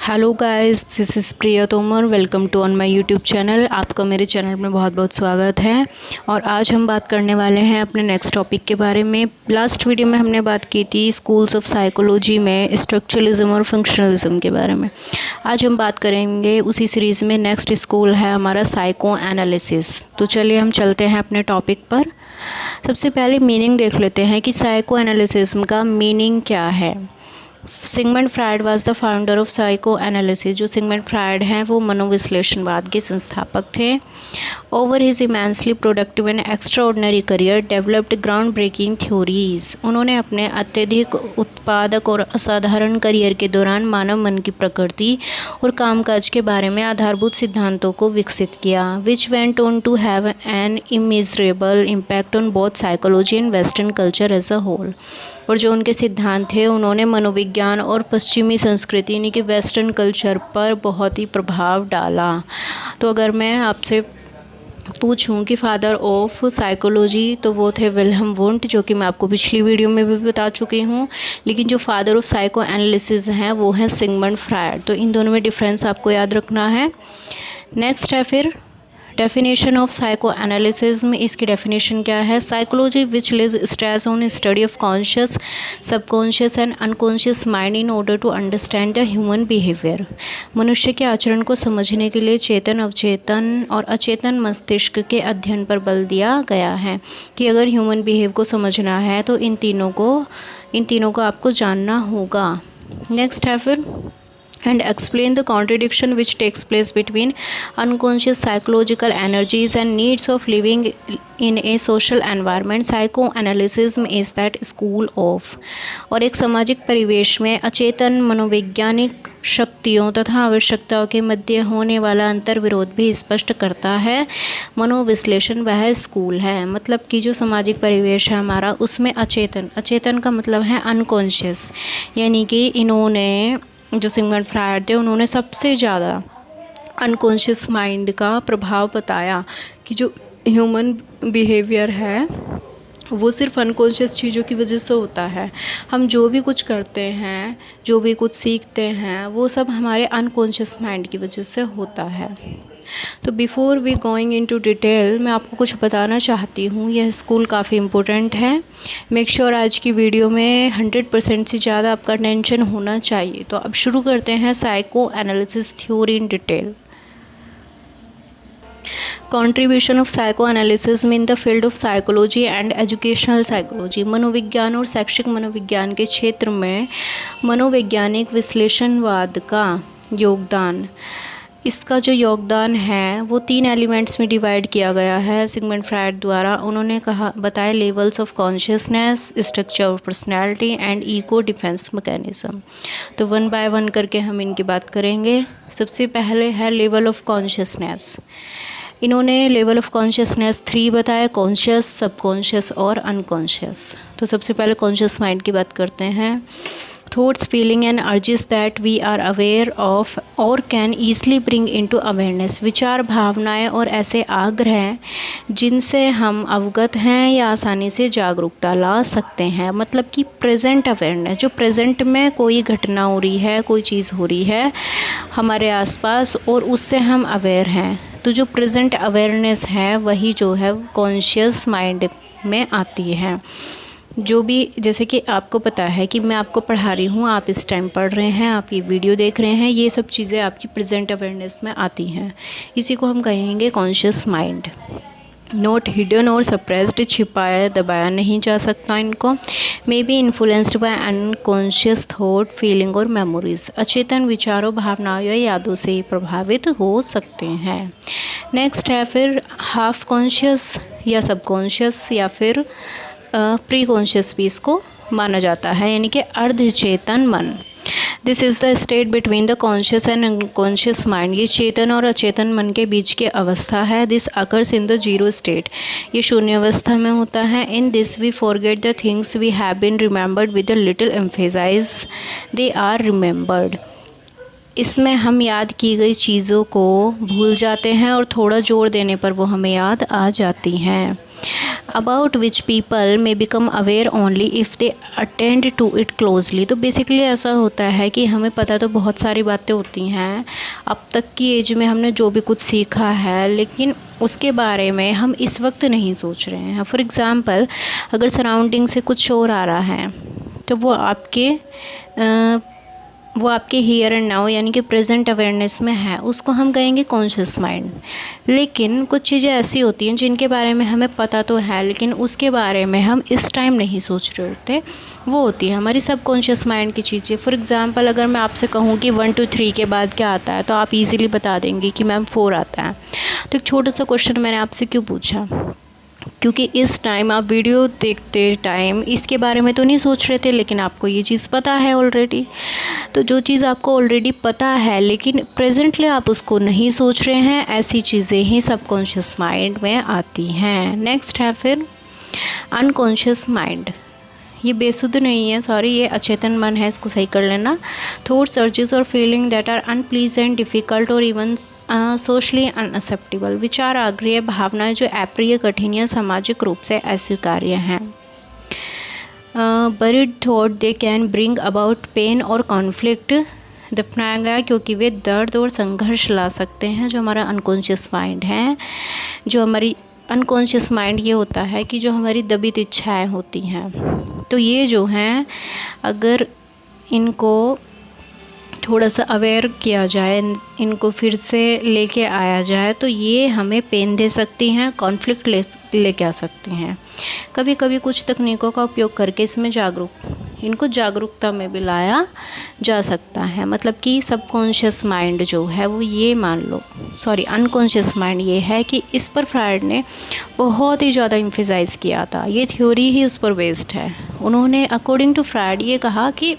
Hello guys, this is Priya Tomar. Welcome to on my YouTube channel. आपका मेरे channel में बहुत बहुत स्वागत है। और आज हम बात करने वाले हैं अपने नेक्स्ट टॉपिक के बारे में। लास्ट वीडियो में हमने बात की थी स्कूल्स ऑफ साइकोलॉजी में स्ट्रक्चरलिज्म और फंक्शनलिज्म के बारे में। आज हम बात करेंगे उसी सीरीज़ में। नेक्स्ट स्कूल है हमारा साइको एनालिसिस। तो चलिए हम चलते हैं अपने टॉपिक पर। सबसे पहले मीनिंग देख लेते हैं कि साइको एनालिसिज्म का मीनिंग क्या है। Sigmund Freud was the founder of psycho analysis. जो सिगमंड फ्रायड हैं वो मनोविश्लेषणवाद के संस्थापक थे। Over his immensely productive and extraordinary career developed ground breaking theories. उन्होंने अपने अत्यधिक उत्पादक और असाधारण करियर के दौरान मानव मन की प्रकृति और कामकाज के बारे में आधारभूत सिद्धांतों को विकसित किया, which went on to have an immeasurable impact on both psychology and western culture as a whole. और जो उनके सिद्धांत थे उन्होंने मनोविज्ञान और पश्चिमी संस्कृति यानी कि वेस्टर्न कल्चर पर बहुत ही प्रभाव डाला। तो अगर मैं आपसे पूछूं कि फादर ऑफ साइकोलॉजी तो वो थे विल्हेम वुंट, जो कि मैं आपको पिछली वीडियो में भी बता चुकी हूँ। लेकिन जो फादर ऑफ साइको एनालिसिस हैं वो हैं सिगमंड फ्रायड। तो इन दोनों में डिफरेंस आपको याद रखना है। नेक्स्ट है फिर डेफिनेशन ऑफ साइको एनालिसिज्म। इसकी डेफिनेशन क्या है? Psychology which lays stress on study of conscious, subconscious and unconscious mind in order to understand the human behaviour. मनुष्य के आचरण को समझने के लिए चेतन, अवचेतन और अचेतन मस्तिष्क के अध्ययन पर बल दिया गया है कि अगर ह्यूमन बिहेव को समझना है तो इन तीनों को आपको जानना होगा। नेक्स्ट है फिर and explain the contradiction which takes place between unconscious psychological energies and needs of living in a social environment. Psychoanalysis is that school of। और एक सामाजिक परिवेश में अचेतन मनोवैज्ञानिक शक्तियों तथा आवश्यकताओं के मध्य होने वाला अंतर विरोध भी स्पष्ट करता है। मनोविश्लेषण वह स्कूल है, मतलब कि जो सामाजिक परिवेश है हमारा उसमें अचेतन का मतलब है अनकॉन्शियस, यानी कि इन्होंने जो सिगमंड फ्रायड थे उन्होंने सबसे ज़्यादा अनकॉन्शियस माइंड का प्रभाव बताया कि जो ह्यूमन बिहेवियर है वो सिर्फ अनकॉन्शियस चीज़ों की वजह से होता है। हम जो भी कुछ करते हैं, जो भी कुछ सीखते हैं, वो सब हमारे अनकॉन्शियस माइंड की वजह से होता है। तो before we going into detail मैं आपको कुछ बताना चाहती हूँ। यह स्कूल काफ़ी इम्पोर्टेंट है। मेक श्योर आज की वीडियो में 100% से ज़्यादा आपका अटेंशन होना चाहिए। तो अब शुरू करते हैं psycho analysis theory in detail. Contribution of psycho analysis in the field of psychology and educational psychology. मनोविज्ञान और शैक्षिक मनोविज्ञान के क्षेत्र में मनोवैज्ञानिक विश्लेषणवाद का योगदान। इसका जो योगदान है वो 3 एलिमेंट्स में डिवाइड किया गया है सिगमंड फ्रायड द्वारा। उन्होंने बताया levels of consciousness, structure of personality and eco defence mechanism. तो 1 बाय 1 करके हम इनकी बात करेंगे। सबसे पहले है लेवल ऑफ कॉन्शियसनेस। इन्होंने लेवल ऑफ कॉन्शियसनेस 3 बताया, कॉन्शियस, सबकॉन्शियस और अनकॉन्शियस। तो सबसे पहले कॉन्शियस माइंड की बात करते हैं। Thoughts, feeling and urges that we are aware of or can easily bring into awareness. विचार, भावनाएं और ऐसे आग्रह जिनसे हम अवगत हैं या आसानी से जागरूकता ला सकते हैं। मतलब कि प्रेजेंट अवेयरनेस, जो प्रेजेंट में कोई घटना हो रही है, कोई चीज़ हो रही है हमारे आसपास और उससे हम अवेयर हैं, तो जो प्रेजेंट अवेयरनेस है वही जो है कॉन्शियस माइंड में आती है। जो भी, जैसे कि आपको पता है कि मैं आपको पढ़ा रही हूँ, आप इस टाइम पढ़ रहे हैं, आप ये वीडियो देख रहे हैं, ये सब चीज़ें आपकी प्रेजेंट अवेयरनेस में आती हैं। इसी को हम कहेंगे कॉन्शियस माइंड। नॉट हिडन और सप्रेस्ड, छिपाया दबाया नहीं जा सकता इनको। May be influenced by unconscious thought, feeling और मेमोरीज। अचेतन विचारों, भावनाओं या यादों से प्रभावित हो सकते हैं। नेक्स्ट है फिर हाफ कॉन्शियस या सबकॉन्शियस या फिर प्री कॉन्शियस भी इसको माना जाता है, यानी कि अर्धचेतन मन। This is the state between the conscious and unconscious mind. ये चेतन और अचेतन मन के बीच की अवस्था है। This occurs in the zero state. ये शून्य अवस्था में होता है। In this we forget the things we have been remembered with a little emphasise, they are remembered. इसमें हम याद की गई चीज़ों को भूल जाते हैं और थोड़ा जोर देने पर वो हमें याद आ जाती हैं। About which people may become aware only if they attend to it closely. तो बेसिकली ऐसा होता है कि हमें पता तो बहुत सारी बातें होती हैं अब तक की एज में हमने जो भी कुछ सीखा है, लेकिन उसके बारे में हम इस वक्त नहीं सोच रहे हैं। फॉर एग्ज़ाम्पल, अगर सराउंडिंग से कुछ शोर आ रहा है तो वो आपके हियर एंड नाउ यानी कि प्रेजेंट अवेयरनेस में है, उसको हम कहेंगे कॉन्शियस माइंड। लेकिन कुछ चीज़ें ऐसी होती हैं जिनके बारे में हमें पता तो है लेकिन उसके बारे में हम इस टाइम नहीं सोच रहे होते, वो होती है हमारी सब कॉन्शियस माइंड की चीज़ें। फॉर एग्ज़ाम्पल, अगर मैं आपसे कहूँ कि 1 2 3 के बाद क्या आता है तो आप इजीली बता देंगे कि मैम 4 आता है। तो एक छोटा सा क्वेश्चन मैंने आपसे क्यों पूछा, क्योंकि इस टाइम आप वीडियो देखते टाइम इसके बारे में तो नहीं सोच रहे थे, लेकिन आपको ये चीज़ पता है ऑलरेडी। तो जो चीज़ आपको ऑलरेडी पता है लेकिन प्रेजेंटली आप उसको नहीं सोच रहे हैं, ऐसी चीज़ें ही सबकॉन्शियस माइंड में आती हैं। नेक्स्ट है फिर अनकॉन्शियस माइंड। ये बेसुध नहीं है, सॉरी, ये अचेतन मन है, इसको सही कर लेना। थॉट्स, अर्जेस और feeling that are unpleasant, difficult और इवन सोशली अनएक्सेप्टेबल। विचार, आग्रह, भावनाएं जो अप्रिय, कठिन या सामाजिक रूप से अस्वीकार्य हैं। Buried thought they can bring about pain और कॉन्फ्लिक्ट। दफनाया गया क्योंकि वे दर्द और संघर्ष ला सकते हैं। जो हमारा अनकॉन्शियस माइंड है, जो हमारी अनकॉन्शियस माइंड ये होता है कि जो हमारी दबित इच्छाएं होती हैं, तो ये जो हैं अगर इनको थोड़ा सा अवेयर किया जाए, इनको फिर से लेके आया जाए तो ये हमें पेन दे सकती हैं, कॉन्फ्लिक्ट लेके आ सकती हैं। कभी कभी कुछ तकनीकों का उपयोग करके इनको जागरूकता में भी लाया जा सकता है। मतलब कि सबकॉन्शियस माइंड जो है वो ये मान लो, सॉरी, अनकॉन्शियस माइंड ये है कि इस पर फ्रायड ने बहुत ही ज़्यादा एम्फेसाइज़ किया था। ये थ्योरी ही उस पर बेस्ड है। उन्होंने अकॉर्डिंग टू फ्रायड ये कहा कि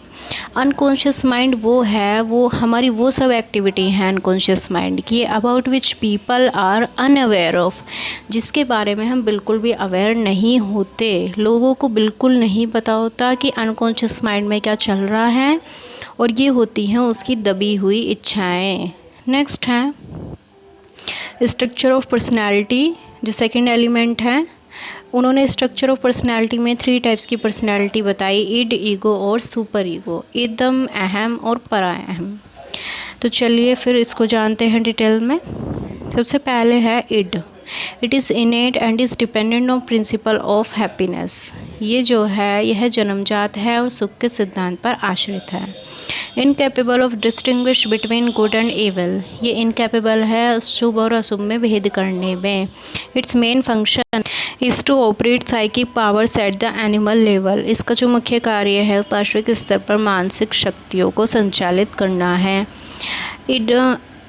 अनकॉन्शियस माइंड वो है, वो हमारी वो सब एक्टिविटी है अनकॉन्शियस माइंड की about which people are unaware of, जिसके बारे में हम बिल्कुल भी अवेयर नहीं होते। लोगों को बिल्कुल नहीं पता होता कि अनकॉन्शियस माइंड में क्या चल रहा है, और ये होती हैं उसकी दबी हुई इच्छाएं। नेक्स्ट है स्ट्रक्चर ऑफ पर्सनैलिटी, जो सेकेंड एलिमेंट है। उन्होंने स्ट्रक्चर ऑफ पर्सनैलिटी में 3 टाइप्स की पर्सनैलिटी बताई, इड, ईगो और सुपर ईगो, इदम, अहम और परा अहम। तो चलिए फिर इसको जानते हैं डिटेल में। सबसे पहले है id. It is innate and is dependent on principle of happiness. ये जो है यह जन्मजात है और सुख के सिद्धांत पर आश्रित है। Incapable of distinguish between good and evil. ये इनकेपेबल है शुभ और अशुभ में भेद करने में। Its main function is to operate psychic powers at the animal level. इसका जो मुख्य कार्य है पार्श्विक स्तर पर मानसिक शक्तियों को संचालित करना है।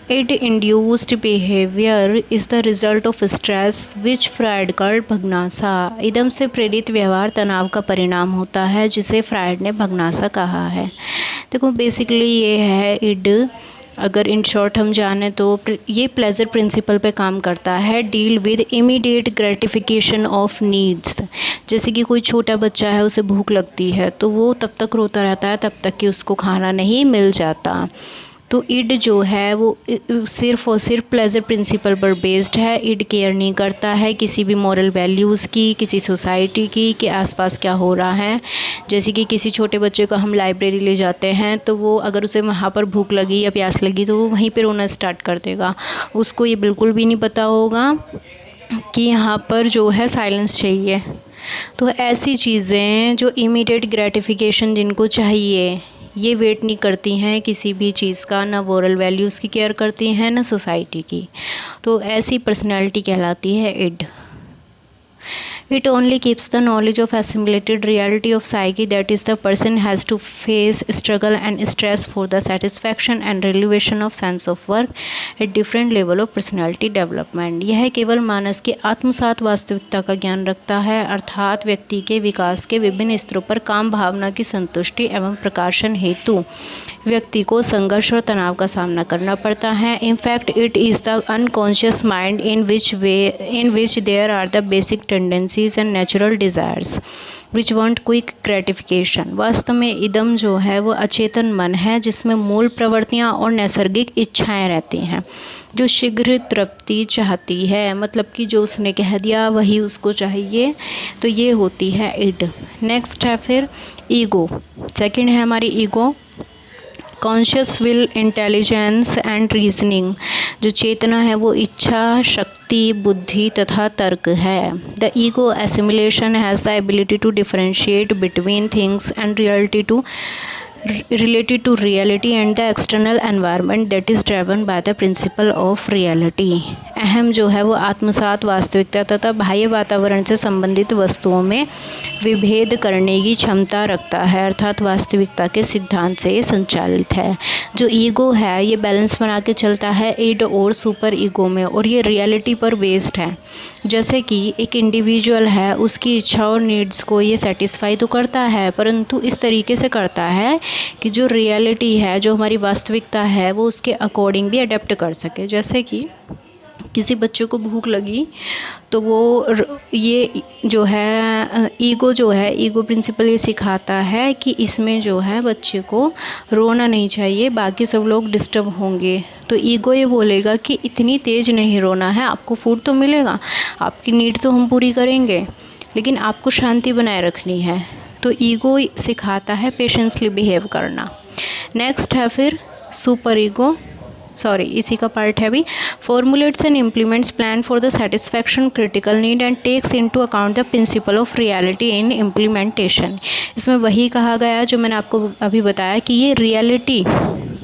Id induced behaviour is the result of stress which Freud called भगनासा। इदम से प्रेरित व्यवहार तनाव का परिणाम होता है, जिसे फ्रायड ने भगनासा कहा है। देखो बेसिकली ये है इड, अगर इन शॉर्ट हम जाने तो ये प्लेजर प्रिंसिपल पे काम करता है। Deal with immediate gratification of needs. जैसे कि कोई छोटा बच्चा है, उसे भूख लगती है तो वो तब तक रोता रहता है तब तक कि उसको खाना नहीं मिल जाता। तो इड जो है वो सिर्फ़ और सिर्फ प्लेजर प्रिंसिपल पर बेस्ड है। इड केयर नहीं करता है किसी भी मॉरल वैल्यूज़ की, किसी सोसाइटी की, कि आसपास क्या हो रहा है। जैसे कि किसी छोटे बच्चे को हम लाइब्रेरी ले जाते हैं तो वो अगर उसे वहाँ पर भूख लगी या प्यास लगी तो वो वहीं पर रोना स्टार्ट कर देगा। उसको ये बिल्कुल भी नहीं पता होगा कि यहाँ पर जो है साइलेंस चाहिए। तो ऐसी चीज़ें जो इमीडिएट ग्रेटिफिकेशन जिनको चाहिए, ये वेट नहीं करती हैं किसी भी चीज़ का, ना मोरल वैल्यूज़ की केयर करती हैं ना सोसाइटी की। तो ऐसी पर्सनैलिटी कहलाती है end. It only keeps the knowledge of assimilated reality of psyche, that is the person has to face struggle and stress for the satisfaction and realization of sense of work at different level of personality development। यह केवल मानस के आत्मसात वास्तविकता का ज्ञान रखता है, अर्थात व्यक्ति के विकास के विभिन्न स्तरों पर काम भावना की संतुष्टि एवं प्रकाशन हेतु व्यक्ति को संघर्ष और तनाव का सामना करना पड़ता है। In fact it is the unconscious mind in which there are the basic tendencies and natural desires. Which want quick gratification. वास्तव में इदम जो है वो अचेतन मन है जिसमें मूल प्रवृत्तियाँ और नैसर्गिक इच्छाएं रहती हैं, जो शीघ्र तृप्ति चाहती है, मतलब कि जो उसने कह दिया वही उसको चाहिए, तो ये होती है इड। नेक्स्ट है फिर ईगो। सेकंड है हमारी ego, conscious will, intelligence and reasoning. जो चेतना है वो इच्छा शक्ति, बुद्धि तथा तर्क है। The ego assimilation has the ability to differentiate between things and related to reality and the external environment that is driven by the principle of reality। अहम जो है वो आत्मसात वास्तविकता तथा बाह्य वातावरण से संबंधित वस्तुओं में विभेद करने की क्षमता रखता है, अर्थात वास्तविकता के सिद्धांत से ये संचालित है। जो ईगो है ये बैलेंस बना के चलता है इड और सुपर ईगो में, और ये रियलिटी पर बेस्ड है। जैसे कि एक इंडिविजुअल है, उसकी इच्छा और नीड्स को ये सेटिस्फाई तो करता है, परंतु इस तरीके से करता है कि जो रियलिटी है, जो हमारी वास्तविकता है, वो उसके अकॉर्डिंग भी अडेप्ट कर सके। जैसे कि किसी बच्चे को भूख लगी तो वो ये जो है ईगो जो है, ईगो प्रिंसिपल ये सिखाता है कि इसमें जो है बच्चे को रोना नहीं चाहिए, बाकी सब लोग डिस्टर्ब होंगे। तो ईगो ये बोलेगा कि इतनी तेज़ नहीं रोना है, आपको फूड तो मिलेगा, आपकी नीड तो हम पूरी करेंगे, लेकिन आपको शांति बनाए रखनी है। तो ईगो सिखाता है पेशेंसली बिहेव करना। नेक्स्ट है फिर सुपर ईगो, इसी का पार्ट है अभी। Formulates and implements plan for the satisfaction critical need and takes into account the principle of reality in implementation. इसमें वही कहा गया जो मैंने आपको अभी बताया कि ये रियलिटी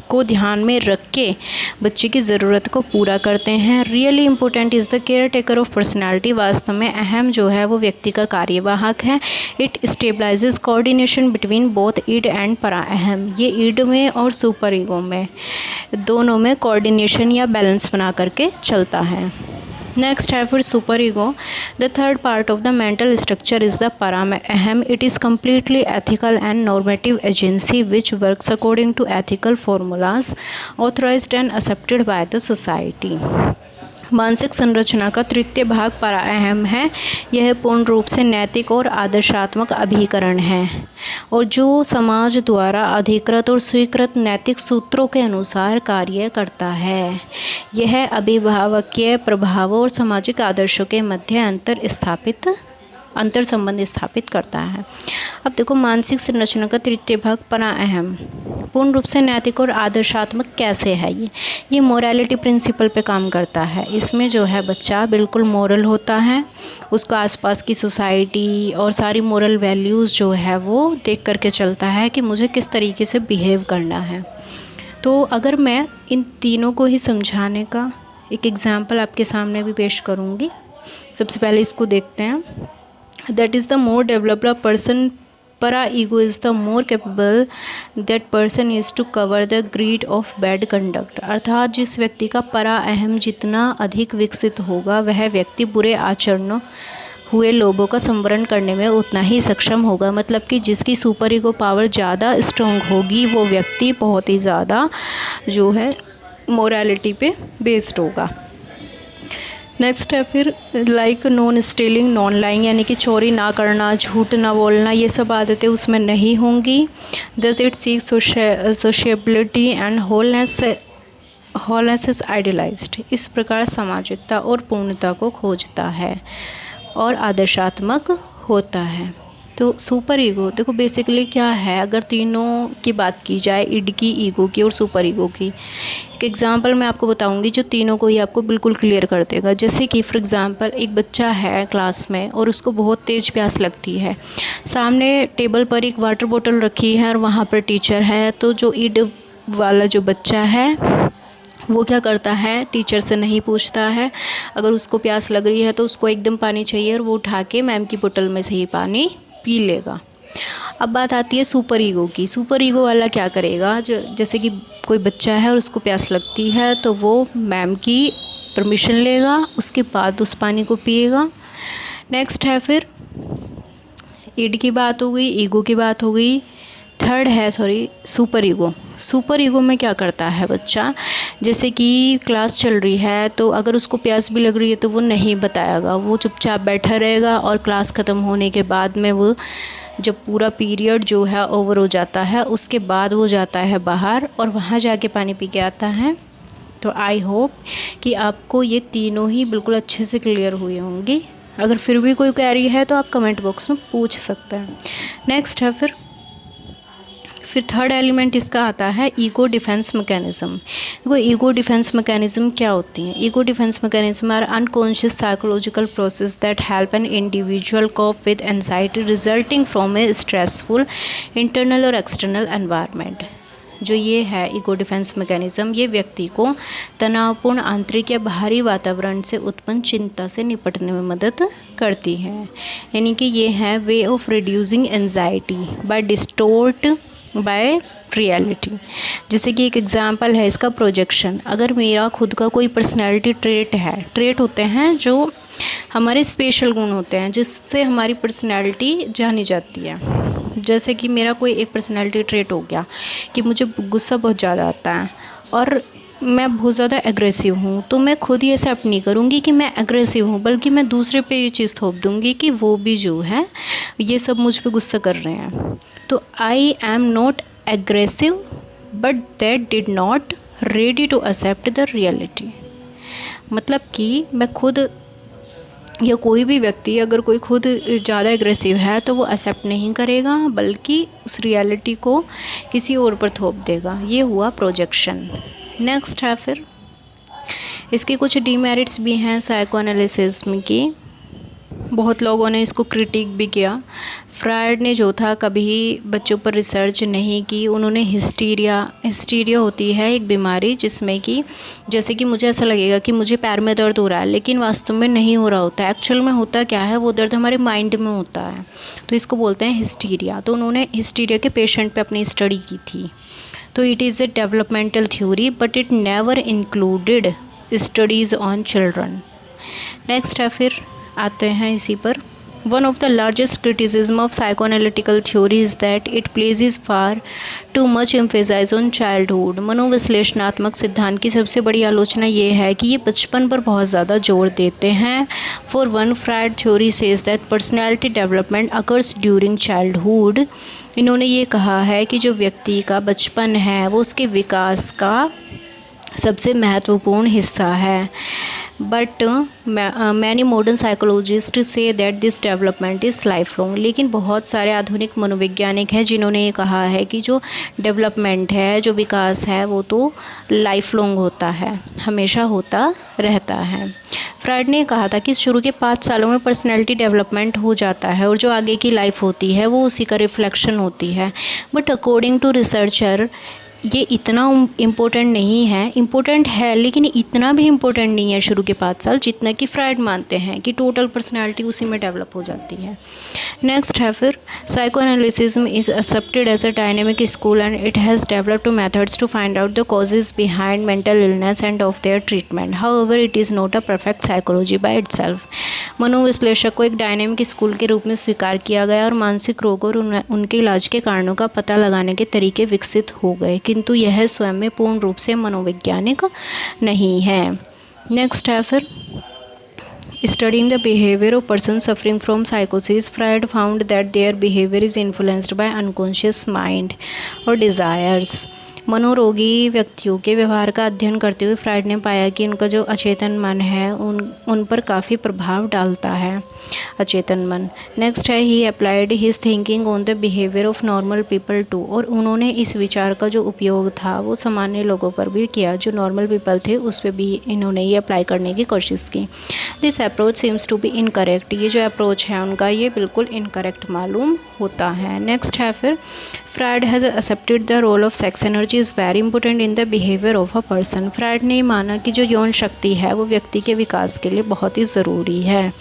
को ध्यान में रख के बच्चे की ज़रूरत को पूरा करते हैं। Really important is the care taker of personality. वास्तव में अहम जो है वो व्यक्ति का कार्यवाहक है। It stabilizes coordination between both id and परा अहम। ये ईड में और सुपर ईगो में दोनों में कोऑर्डिनेशन या बैलेंस बना करके चलता है। नेक्स्ट है फिर super ego. The third part of the mental structure is the परा अहम। It is completely ethical and normative agency which works according to ethical formulas authorised and accepted by the society. मानसिक संरचना का तृतीय भाग परा अहम है। यह पूर्ण रूप से नैतिक और आदर्शात्मक अभिकरण है और जो समाज द्वारा अधिकृत और स्वीकृत नैतिक सूत्रों के अनुसार कार्य करता है। यह अभिभावकीय प्रभावों और सामाजिक आदर्शों के मध्य अंतर संबंध स्थापित करता है। अब देखो, मानसिक संरचना का तृतीय भाग परा अहम पूर्ण रूप से नैतिक और आदर्शात्मक कैसे है। ये मोरालिटी प्रिंसिपल पे काम करता है। इसमें जो है बच्चा बिल्कुल मोरल होता है, उसको आसपास की सोसाइटी और सारी मोरल वैल्यूज़ जो है वो देख करके चलता है कि मुझे किस तरीके से बिहेव करना है। तो अगर मैं इन तीनों को ही समझाने का एक एग्जाम्पल आपके सामने भी पेश करूँगी। सबसे पहले इसको देखते हैं। That is the more developed a person, para ego is the more capable that person is to cover the greed of bad conduct। अर्थात जिस व्यक्ति का परा अहम जितना अधिक विकसित होगा, वह व्यक्ति बुरे आचरणों हुए लोगों का संवरण करने में उतना ही सक्षम होगा। मतलब कि जिसकी सुपर ईगो पावर ज़्यादा स्ट्रॉन्ग होगी, वो व्यक्ति बहुत ही ज़्यादा जो है मोरालिटी पे बेस्ड होगा। नेक्स्ट है फिर like non stealing non lying, यानी कि चोरी ना करना, झूठ ना बोलना, ये सब आदतें उसमें नहीं होंगी। Thus it seeks sociability and wholeness is idealised. इस प्रकार सामाजिकता और पूर्णता को खोजता है और आदर्शात्मक होता है। तो सुपर ईगो देखो बेसिकली क्या है, अगर तीनों की बात की जाए, इड की, ईगो की और सुपर ईगो की, एक एग्जांपल मैं आपको बताऊंगी जो तीनों को ही आपको बिल्कुल क्लियर कर देगा। जैसे कि फॉर एग्जांपल एक बच्चा है क्लास में और उसको बहुत तेज़ प्यास लगती है। सामने टेबल पर एक वाटर बोतल रखी है और वहाँ पर टीचर है। तो जो इड वाला जो बच्चा है वो क्या करता है, टीचर से नहीं पूछता है। अगर उसको प्यास लग रही है तो उसको एकदम पानी चाहिए और वो उठा के मैम की बोतल में से ही पानी पी लेगा। अब बात आती है सुपर ईगो की। सुपर ईगो वाला क्या करेगा, जैसे कि कोई बच्चा है और उसको प्यास लगती है तो वो मैम की परमिशन लेगा, उसके बाद उस पानी को पिएगा। नेक्स्ट है फिर इड की बात हो गई, ईगो की बात हो गई। थर्ड है सुपर ईगो। सुपर ईगो में क्या करता है बच्चा, जैसे कि क्लास चल रही है तो अगर उसको प्यास भी लग रही है तो वो नहीं बताएगा, वो चुपचाप बैठा रहेगा और क्लास ख़त्म होने के बाद में वो जब पूरा पीरियड जो है ओवर हो जाता है उसके बाद वो जाता है बाहर और वहाँ जाके पानी पी के आता है। तो आई होप कि आपको ये तीनों ही बिल्कुल अच्छे से क्लियर हुई होंगी। अगर फिर भी कोई क्वेरी है तो आप कमेंट बॉक्स में पूछ सकते हैं। नेक्स्ट है फिर थर्ड एलिमेंट इसका आता है ईगो डिफेंस मैकेनिज्म। देखो ईगो डिफेंस मैकेनिज्म क्या होती हैं। Ego defence mechanism are unconscious psychological process that help an individual cope with anxiety resulting from a stressful internal और एक्सटर्नल एनवायरनमेंट। जो ये है ईगो डिफेंस मैकेनिज्म, ये व्यक्ति को तनावपूर्ण आंतरिक या बाहरी वातावरण से उत्पन्न चिंता से निपटने में मदद करती है। यानी कि ये है way of reducing anxiety by distort by reality. जैसे कि एक एग्जांपल है इसका प्रोजेक्शन। अगर मेरा खुद का कोई पर्सनैलिटी ट्रेट है, ट्रेट होते हैं जो हमारे स्पेशल गुण होते हैं जिससे हमारी पर्सनैलिटी जानी जाती है। जैसे कि मेरा कोई एक पर्सनैलिटी ट्रेट हो गया कि मुझे गुस्सा बहुत ज़्यादा आता है और मैं बहुत ज़्यादा एग्रेसिव हूँ, तो मैं खुद ही एक्सेप्ट नहीं करूँगी कि मैं एग्रेसिव हूँ, बल्कि मैं दूसरे पे ये चीज़ थोप दूँगी कि वो भी जो है ये सब मुझ पे गुस्सा कर रहे हैं। तो I am not aggressive but that did not ready to accept the reality. मतलब कि मैं खुद या कोई भी व्यक्ति अगर कोई खुद ज़्यादा एग्रेसिव है तो वो एक्सेप्ट नहीं करेगा, बल्कि उस रियलिटी को किसी और पर थोप देगा। ये हुआ प्रोजेक्शन। नेक्स्ट है फिर इसके कुछ डीमेरिट्स भी हैं साइको एनालिसिस की। बहुत लोगों ने इसको क्रिटिक भी किया। फ्रायड ने जो था कभी बच्चों पर रिसर्च नहीं की। उन्होंने हिस्टीरिया होती है एक बीमारी जिसमें कि जैसे कि मुझे ऐसा लगेगा कि मुझे पैर में दर्द हो रहा है, लेकिन वास्तव में नहीं हो रहा होता है। एक्चुअल में होता क्या है, वो दर्द हमारे माइंड में होता है, तो इसको बोलते हैं हिस्टीरिया। तो उन्होंने हिस्टीरिया के पेशेंट पे अपनी स्टडी की थी। तो it is a developmental theory but it never included studies on children. Next है फिर आते हैं इसी पर। One of the largest criticism of psychoanalytical theory is that it places far too much emphasize on childhood. मनोविश्लेषणात्मक सिद्धांत की सबसे बड़ी आलोचना ये है कि ये बचपन पर बहुत ज़्यादा जोर देते हैं। For one, Freud theory says that personality development occurs during childhood. इन्होंने ये कहा है कि जो व्यक्ति का बचपन है वो उसके विकास का सबसे महत्वपूर्ण हिस्सा है। But many modern psychologist say that this development is life long. लेकिन बहुत सारे आधुनिक मनोवैज्ञानिक हैं जिन्होंने ये कहा है कि जो डेवलपमेंट है, जो विकास है, वो तो लाइफ लॉन्ग होता है, हमेशा होता रहता है। फ्रायड ने कहा था कि शुरू के 5 सालों में पर्सनैलिटी डेवलपमेंट हो जाता है और जो आगे की लाइफ होती है वो उसी का रिफ्लेक्शन होती है। बट अकॉर्डिंग टू रिसर्चर ये इतना इम्पोर्टेंट नहीं है, इम्पोर्टेंट है लेकिन इतना भी इम्पोर्टेंट नहीं है शुरू के 5 साल, जितना कि फ्रायड मानते हैं कि टोटल पर्सनैलिटी उसी में डेवलप हो जाती है। नेक्स्ट है फिर psycho analysis is accepted as a dynamic school and it has developed methods to find out the causes behind mental illness and of their treatment. However it is not a perfect psychology by itself. मनोविश्लेषक को एक dynamic school के रूप में स्वीकार किया गया और मानसिक रोग और उनके इलाज के कारणों का पता लगाने के तरीके विकसित हो गए, किंतु यह स्वयं में पूर्ण रूप से मनोवैज्ञानिक नहीं है। नेक्स्ट है फिर studying the behavior of persons suffering from psychosis, Freud found that their behavior is influenced by unconscious mind or desires. मनोरोगी व्यक्तियों के व्यवहार का अध्ययन करते हुए फ्रायड ने पाया कि उनका जो अचेतन मन है उन पर काफ़ी प्रभाव डालता है अचेतन मन। नेक्स्ट है he applied his thinking on the behaviour of normal people too. और उन्होंने इस विचार का जो उपयोग था वो सामान्य लोगों पर भी किया, जो नॉर्मल पीपल थे उस पर भी इन्होंने ये अप्लाई करने की कोशिश की। This approach seems to be incorrect. ये जो अप्रोच है उनका ये बिल्कुल इनकरेक्ट मालूम होता है। नेक्स्ट है फिर Freud has accepted the role of sex energy is very important in the behaviour of a person. Freud ने माना कि जो यौन शक्ति है वो व्यक्ति के विकास के लिए बहुत ही ज़रूरी है।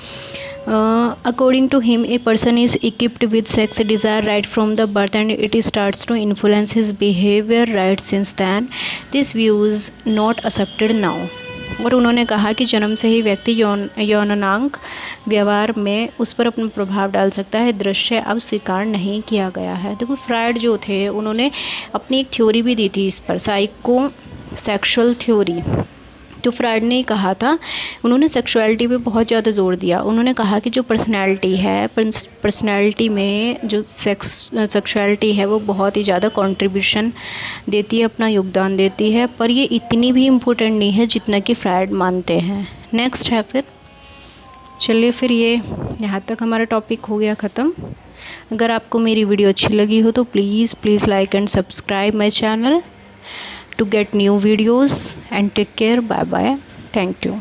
According to him, a person is equipped with sex desire right from the birth and it starts to influence his behavior right since then. This view is not accepted now. और उन्होंने कहा कि जन्म से ही व्यक्ति यौनांग व्यवहार में उस पर अपना प्रभाव डाल सकता है, दृश्य अब स्वीकार नहीं किया गया है। देखो फ्रायड जो थे उन्होंने अपनी एक थ्योरी भी दी थी इस पर, साइको सेक्सुअल थ्योरी। तो फ्रायड ने कहा था, उन्होंने सेक्सुअलिटी पे बहुत ज़्यादा जोर दिया। उन्होंने कहा कि जो पर्सनैलिटी है, पर्सनैलिटी में जो सेक्सुअलिटी है वो बहुत ही ज़्यादा कंट्रीब्यूशन देती है, अपना योगदान देती है, पर ये इतनी भी इम्पोर्टेंट नहीं है जितना कि फ्रायड मानते हैं। नेक्स्ट है फिर, चलिए फिर ये यहाँ तक हमारा टॉपिक हो गया ख़त्म। अगर आपको मेरी वीडियो अच्छी लगी हो तो please like and subscribe my channel to get new videos and take care. Bye bye. Thank you.